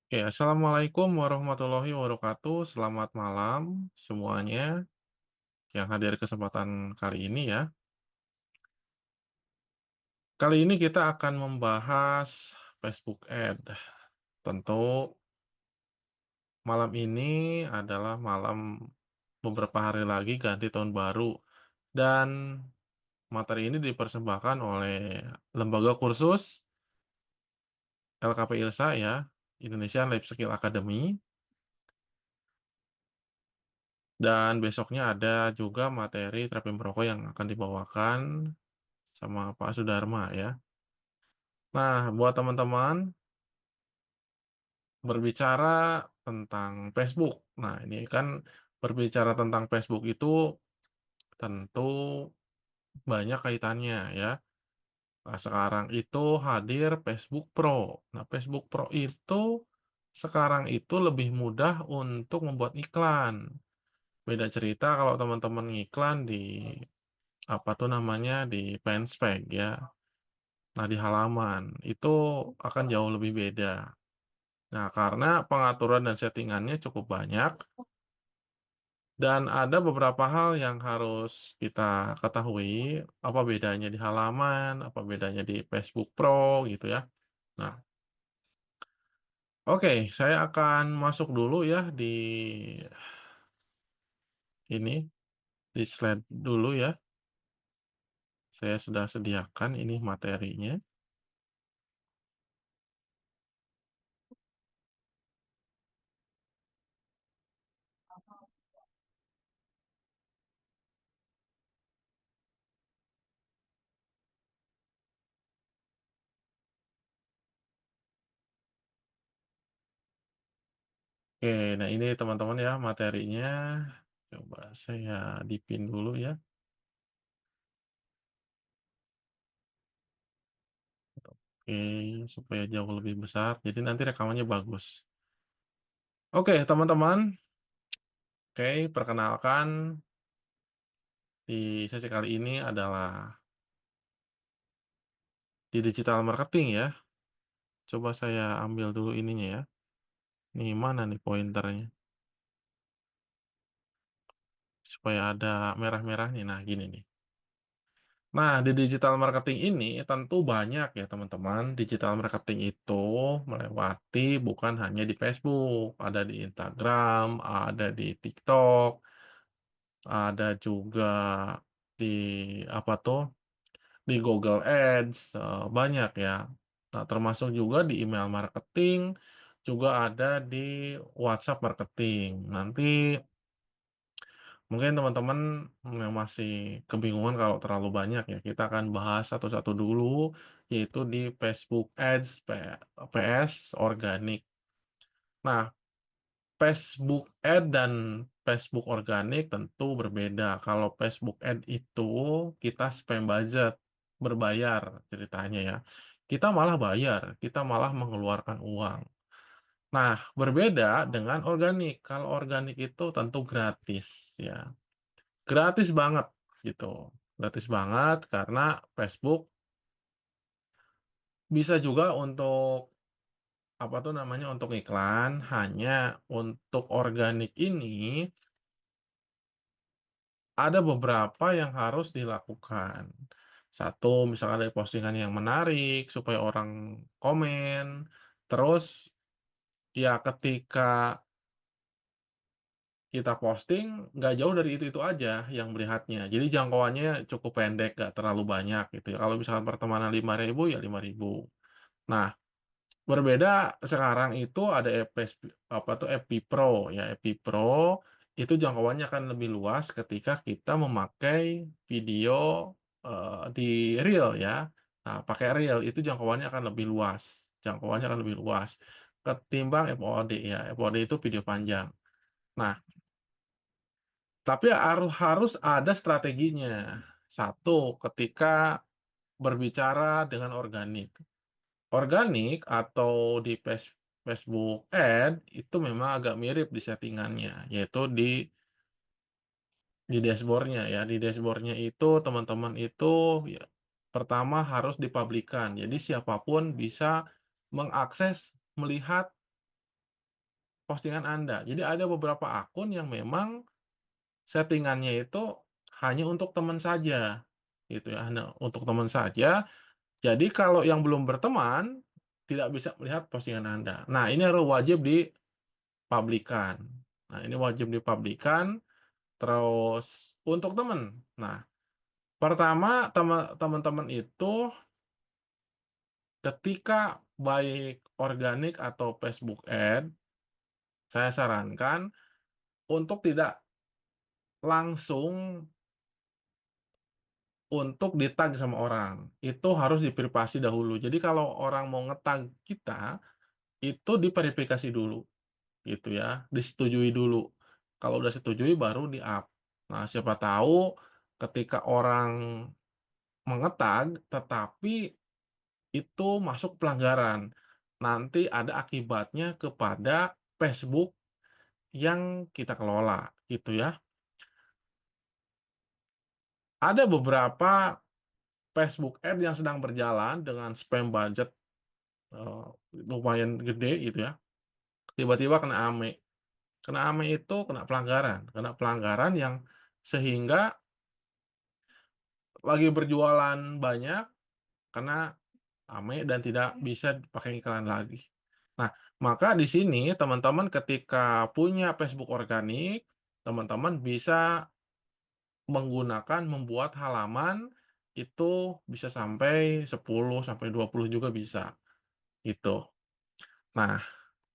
Oke, assalamualaikum warahmatullahi wabarakatuh. Selamat malam semuanya yang hadir kesempatan kali ini ya. Kali ini kita akan membahas Facebook Ad. Tentu malam ini adalah malam beberapa hari lagi ganti tahun baru dan materi ini dipersembahkan oleh Lembaga Kursus LKP ILSA ya, Indonesian Life Skill Academy. Dan besoknya ada juga materi terapi merokok yang akan dibawakan sama Pak Sudarma ya. Nah, buat teman-teman berbicara tentang Facebook. Nah, ini kan berbicara tentang Facebook itu tentu banyak kaitannya ya. Nah, sekarang itu hadir Facebook Pro. Nah, Facebook Pro itu sekarang itu lebih mudah untuk membuat iklan. Beda cerita kalau teman-teman ngiklan di apa tuh namanya di fanspage ya. Nah, di halaman itu akan jauh lebih beda. Nah, karena pengaturan dan settingannya cukup banyak dan ada beberapa hal yang harus kita ketahui, apa bedanya di halaman, apa bedanya di Facebook Pro gitu ya. Nah, oke, saya akan masuk dulu ya di ini, di slide dulu ya. Saya sudah sediakan ini materinya. Oke, nah ini teman-teman ya materinya. Coba saya dipin dulu ya. Oke, supaya jauh lebih besar. Jadi nanti rekamannya bagus. Oke, teman-teman. Oke, perkenalkan di sesi kali ini adalah di digital marketing ya. Coba saya ambil dulu ininya ya. Nih mana nih pointernya? Supaya ada merah-merahnya. Nah, gini nih. Nah, di digital marketing ini tentu banyak ya teman-teman. Digital marketing itu melewati bukan hanya di Facebook, ada di Instagram, ada di TikTok, ada juga di apa tuh di Google Ads, banyak ya. Nah, termasuk juga di email marketing, juga ada di WhatsApp marketing. Nanti mungkin teman-teman yang masih kebingungan kalau terlalu banyak ya, kita akan bahas satu-satu dulu, yaitu di Facebook Ads, PS organik. Nah, Facebook Ad dan Facebook organik tentu berbeda. Kalau Facebook Ad itu kita spam budget, berbayar ceritanya ya. Kita malah bayar, kita malah mengeluarkan uang. Nah, berbeda dengan organik. Kalau organik itu tentu gratis ya. Gratis banget gitu. Gratis banget karena Facebook bisa juga untuk apa tuh namanya untuk iklan, hanya untuk organik ini ada beberapa yang harus dilakukan. Satu, misalkan ada postingan yang menarik supaya orang komen. Terus ya ketika kita posting nggak jauh dari itu-itu aja yang melihatnya. Jadi jangkauannya cukup pendek, nggak terlalu banyak gitu ya. Kalau misalkan pertemanan 5.000 ya 5.000. Nah, berbeda sekarang itu ada apa tuh FB Pro ya. FB Pro itu jangkauannya akan lebih luas ketika kita memakai video di Reel ya. Nah, pakai Reel itu jangkauannya akan lebih luas. Jangkauannya akan lebih luas ketimbang FOD ya. FOD itu video panjang. Nah, tapi harus ada strateginya. Satu, ketika berbicara dengan organik. Organik atau di Facebook Ad itu memang agak mirip di settingannya, yaitu di dashboard-nya ya. Di dashboard-nya itu teman-teman itu ya, pertama harus dipublikkan. Jadi siapapun bisa mengakses, melihat postingan Anda. Jadi ada beberapa akun yang memang settingannya itu hanya untuk teman saja, gitu ya, hanya untuk teman saja. Jadi kalau yang belum berteman, tidak bisa melihat postingan Anda. Nah, ini harus wajib dipublikan. Nah, ini wajib dipublikan, terus untuk teman. Nah, pertama teman-teman itu ketika baik organik atau Facebook Ad, saya sarankan untuk tidak langsung untuk di-tag sama orang. Itu harus diverifikasi dahulu. Jadi kalau orang mau nge-tag kita, itu diverifikasi dulu, gitu ya, disetujui dulu. Kalau udah setujui baru di-up. Nah, siapa tahu ketika orang mengetag, tetapi itu masuk pelanggaran. Nanti ada akibatnya kepada Facebook yang kita kelola, gitu ya. Ada beberapa Facebook Ad yang sedang berjalan dengan spam budget, eee, lumayan gede gitu ya, tiba-tiba kena AME. Kena AME itu kena pelanggaran yang sehingga lagi berjualan banyak, kena AME dan tidak bisa pakai iklan lagi. Nah, maka di sini teman-teman ketika punya Facebook organik, teman-teman bisa membuat halaman itu bisa sampai 10 sampai 20 juga bisa, gitu. Nah,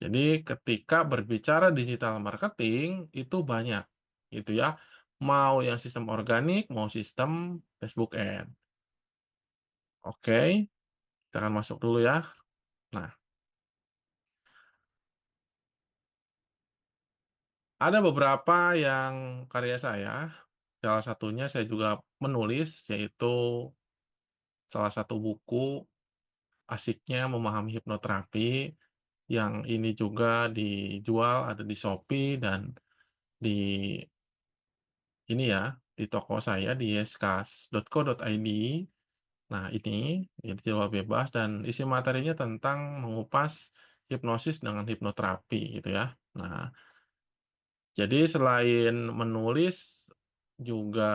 jadi ketika berbicara digital marketing itu banyak, gitu ya. Mau yang sistem organik, mau sistem Facebook Ad. Oke, kita akan masuk dulu ya. Nah, ada beberapa yang karya saya, salah satunya saya juga menulis, yaitu salah satu buku Asiknya Memahami Hipnoterapi, yang ini juga dijual ada di Shopee dan di ini ya, di toko saya di yeskas.co.id. Nah, ini dijual bebas dan isi materinya tentang mengupas hipnosis dengan hipnoterapi gitu ya. Nah, jadi selain menulis juga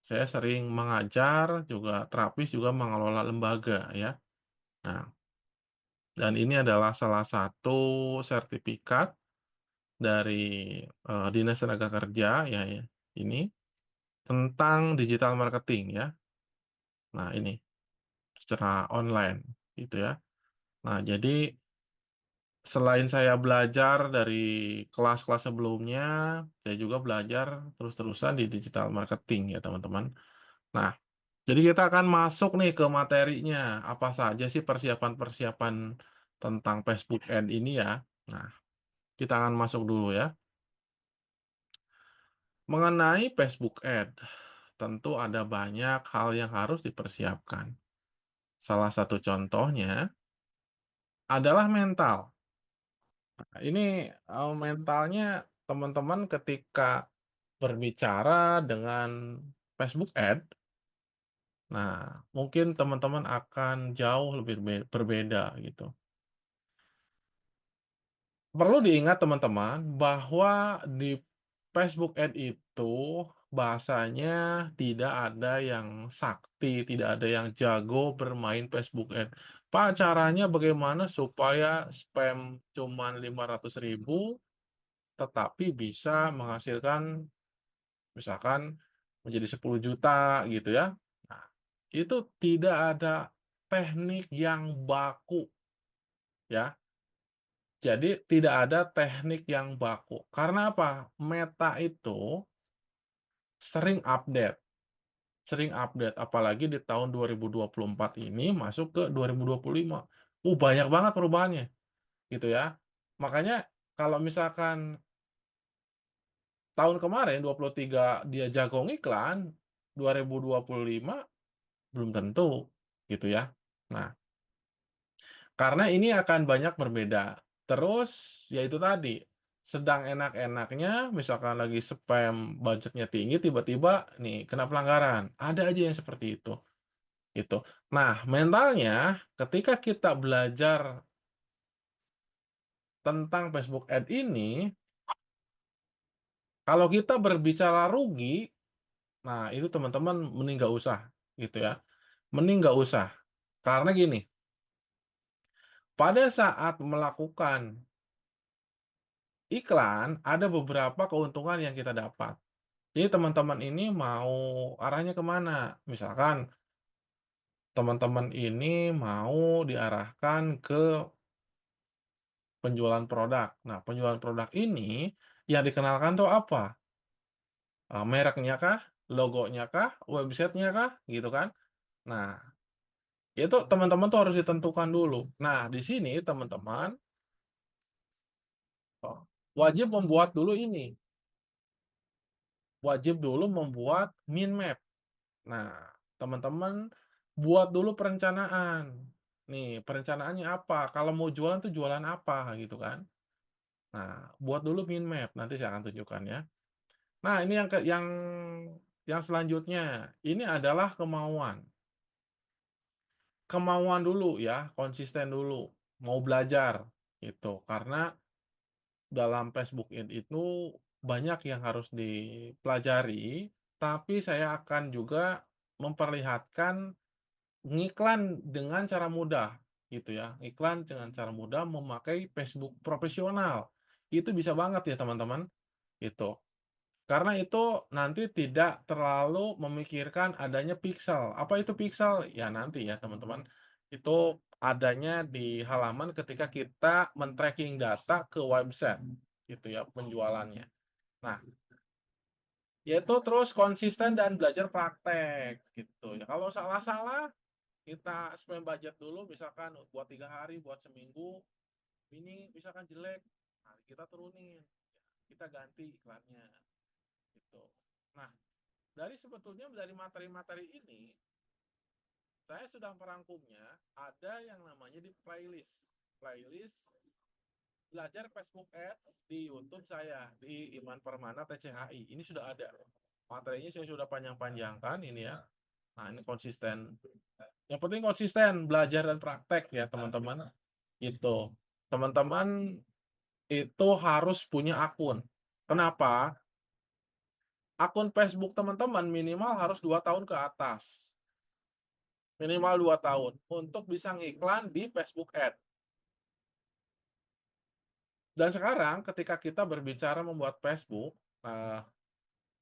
saya sering mengajar, juga terapis, juga mengelola lembaga ya. Nah, dan ini adalah salah satu sertifikat dari, Dinas Tenaga Kerja ya ya, ini tentang digital marketing ya. Nah ini, secara online gitu ya. Nah jadi selain saya belajar dari kelas-kelas sebelumnya, saya juga belajar terus-terusan di digital marketing ya teman-teman. Nah, jadi kita akan masuk nih ke materinya, apa saja sih persiapan-persiapan tentang Facebook Ad ini ya. Nah, kita akan masuk dulu ya. Mengenai Facebook Ad, tentu ada banyak hal yang harus dipersiapkan. Salah satu contohnya adalah mental. Nah, ini mentalnya teman-teman ketika berbicara dengan Facebook Ad, nah mungkin teman-teman akan jauh lebih berbeda gitu. Perlu diingat teman-teman bahwa di Facebook Ad itu bahasanya tidak ada yang sakti, tidak ada yang jago bermain Facebook Ad. Pak, caranya bagaimana supaya spam cuman 500.000 tetapi bisa menghasilkan misalkan menjadi 10 juta gitu ya. Nah, itu tidak ada teknik yang baku ya. Jadi tidak ada teknik yang baku. Karena apa? Meta itu sering update, apalagi di tahun 2024 ini masuk ke 2025. Banyak banget perubahannya, gitu ya. Makanya kalau misalkan tahun kemarin 23 dia jago ngiklan, 2025 belum tentu, gitu ya. Nah, karena ini akan banyak berbeda. Terus, ya itu tadi, sedang enak-enaknya, misalkan lagi spam budgetnya tinggi, tiba-tiba nih kena pelanggaran. Ada aja yang seperti itu, gitu. Nah, mentalnya ketika kita belajar tentang Facebook Ads ini, kalau kita berbicara rugi, nah itu teman-teman mending nggak usah, gitu ya. Mending nggak usah. Karena gini, pada saat melakukan iklan, ada beberapa keuntungan yang kita dapat. Jadi teman-teman ini mau arahnya ke mana? Misalkan teman-teman ini mau diarahkan ke penjualan produk. Nah, penjualan produk ini yang dikenalkan tuh apa? Mereknya kah? Logonya kah? Websitenya kah? Gitu kan. Nah, itu teman-teman tuh harus ditentukan dulu. Nah, di sini teman-teman wajib membuat dulu ini. Wajib dulu membuat mind map. Nah, teman-teman buat dulu perencanaan. Nih, perencanaannya apa? Kalau mau jualan tuh jualan apa gitu kan. Nah, buat dulu mind map. Nanti saya akan tunjukkan ya. Nah, ini yang selanjutnya. Ini adalah kemauan. Kemauan dulu ya, konsisten dulu. Mau belajar gitu. Karena dalam Facebook itu banyak yang harus dipelajari, tapi saya akan juga memperlihatkan ngiklan dengan cara mudah, gitu ya. Iklan dengan cara mudah memakai Facebook profesional. Itu bisa banget ya teman-teman, gitu. Karena itu nanti tidak terlalu memikirkan adanya pixel. Apa itu pixel? Ya nanti ya teman-teman. Itu adanya di halaman ketika kita men-tracking data ke website, gitu ya, penjualannya. Nah, yaitu terus konsisten dan belajar praktek, gitu ya. Kalau salah-salah, kita spend budget dulu, misalkan buat 3 hari, buat seminggu, ini misalkan jelek, nah, kita turunin, kita ganti iklannya, gitu. Nah, sebetulnya dari materi-materi ini, saya sudah merangkumnya, ada yang namanya di playlist. Playlist belajar Facebook Ads di YouTube saya, di Iman Permana TCHI. Ini sudah ada. Materinya saya sudah panjang-panjangkan ini ya. Nah, ini konsisten. Yang penting konsisten, belajar dan praktek ya teman-teman. Itu. Teman-teman itu harus punya akun. Kenapa? Akun Facebook teman-teman minimal harus 2 tahun ke atas. Minimal 2 tahun untuk bisa ngiklan di Facebook Ads. Dan sekarang ketika kita berbicara membuat Facebook,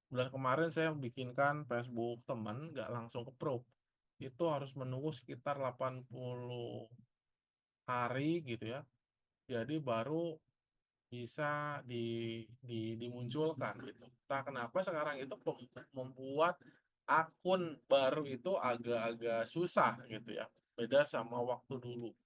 bulan kemarin saya bikinkan Facebook teman, nggak langsung approve. Itu harus menunggu sekitar 80 hari gitu ya. Jadi baru bisa dimunculkan gitu. Entah kenapa sekarang itu membuat akun baru itu agak-agak susah gitu ya. Beda sama waktu dulu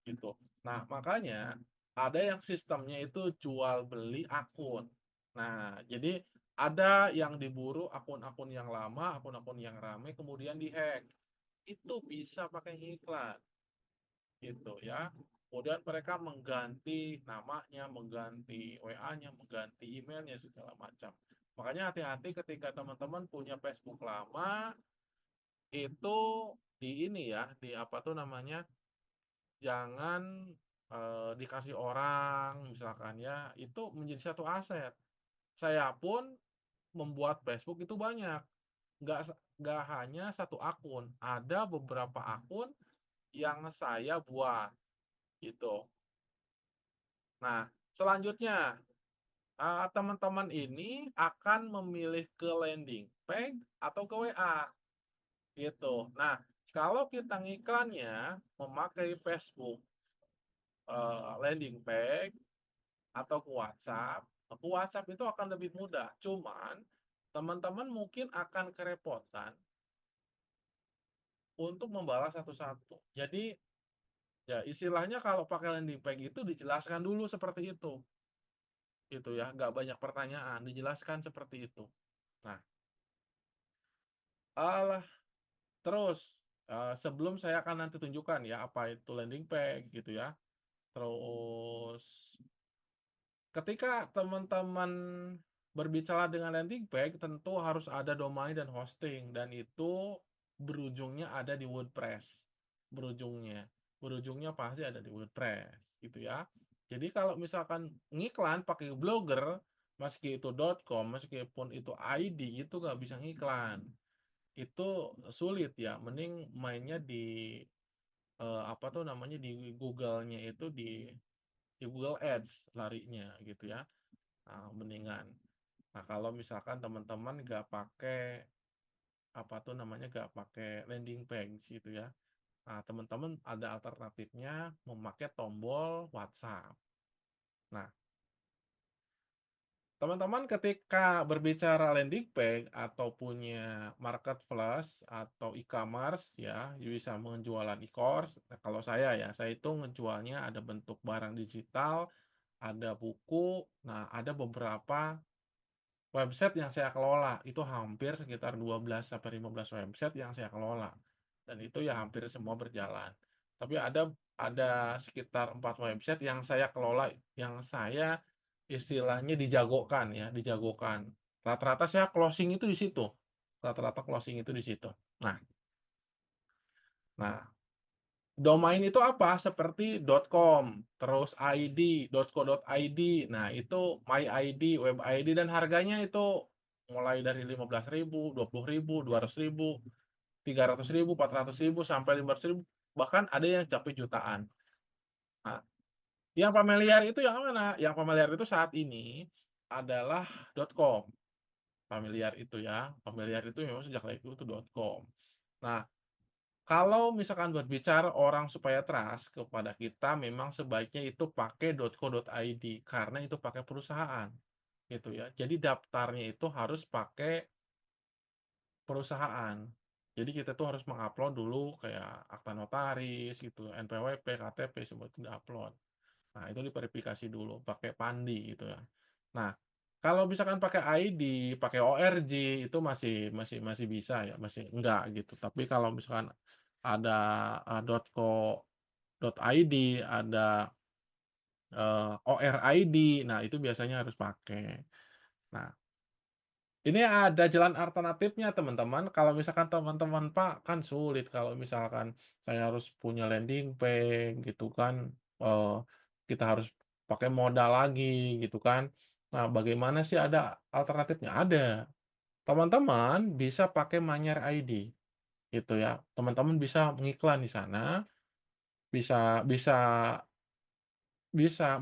gitu. Nah, makanya ada yang sistemnya itu jual beli akun. Nah, jadi ada yang diburu akun-akun yang lama, akun-akun yang ramai kemudian dihack. Itu bisa pakai iklan gitu ya. Kemudian mereka mengganti namanya, mengganti WA-nya, mengganti emailnya segala macam. Makanya hati-hati ketika teman-teman punya Facebook lama itu di ini ya, di apa tuh namanya? Jangan dikasih orang misalkan ya, itu menjadi satu aset. Saya pun membuat Facebook itu banyak. Nggak hanya satu akun, ada beberapa akun yang saya buat gitu. Nah, selanjutnya teman-teman ini akan memilih ke landing page atau ke WA gitu. Nah, kalau kita ngiklannya memakai Facebook landing page atau ke WhatsApp itu akan lebih mudah. Cuman teman-teman mungkin akan kerepotan untuk membalas satu-satu. Jadi ya istilahnya kalau pakai landing page itu dijelaskan dulu seperti itu. Itu ya, nggak banyak pertanyaan, dijelaskan seperti itu. Nah, alah, terus sebelum saya akan nanti tunjukkan ya apa itu landing page gitu ya. Terus ketika teman-teman berbicara dengan landing page tentu harus ada domain dan hosting dan itu berujungnya ada di WordPress. Berujungnya pasti ada di WordPress gitu ya. Jadi kalau misalkan ngiklan pakai Blogger, meski itu .com, meskipun itu ID, itu nggak bisa ngiklan. Itu sulit ya, mending mainnya di, apa tuh namanya, di Google-nya itu di Google Ads larinya gitu ya, mendingan. Nah, kalau misalkan teman-teman nggak pakai, apa tuh namanya, nggak pakai landing page gitu ya, nah teman-teman ada alternatifnya memakai tombol WhatsApp. Nah, teman-teman ketika berbicara landing page atau punya marketplace atau e-commerce ya, bisa menjualan e-course. Nah, kalau saya itu ngejualnya ada bentuk barang digital, ada buku, nah ada beberapa website yang saya kelola. Itu hampir sekitar 12 sampai 15 website yang saya kelola. Dan itu ya hampir semua berjalan. Tapi ada sekitar 4 website yang saya kelola, yang saya istilahnya dijagokan ya, dijagokan. Rata-rata saya closing itu di situ. Rata-rata closing itu di situ. Nah, nah, domain itu apa? Seperti .com, terus ID, .co.id. Nah, itu my ID, web ID dan harganya itu mulai dari 15.000, 20.000, 200.000, 300.000, 400.000 sampai 500.000, bahkan ada yang capai jutaan. Nah, yang familiar itu yang mana? Yang familiar itu saat ini adalah .com. Familiar itu ya, familiar itu memang sejak dari itu .com. Nah, kalau misalkan berbicara orang supaya trust kepada kita, memang sebaiknya itu pakai .co.id karena itu pakai perusahaan, gitu ya. Jadi daftarnya itu harus pakai perusahaan. Jadi kita tuh harus mengupload dulu kayak akta notaris gitu, NPWP, KTP, semua itu diupload. Nah, itu diverifikasi dulu pakai Pandi gitu ya. Nah, kalau misalkan pakai ID, pakai ORG itu masih masih masih bisa ya, masih enggak gitu. Tapi kalau misalkan ada .co.id, ada ORID, nah itu biasanya harus pakai. Nah, ini ada jalan alternatifnya teman-teman. Kalau misalkan teman-teman Pak kan sulit kalau misalkan saya harus punya landing page gitu kan, eee, kita harus pakai modal lagi gitu kan. Nah, bagaimana sih ada alternatifnya? Ada. Teman-teman bisa pakai Manyar ID gitu ya. Teman-teman bisa mengiklan di sana, bisa bisa bisa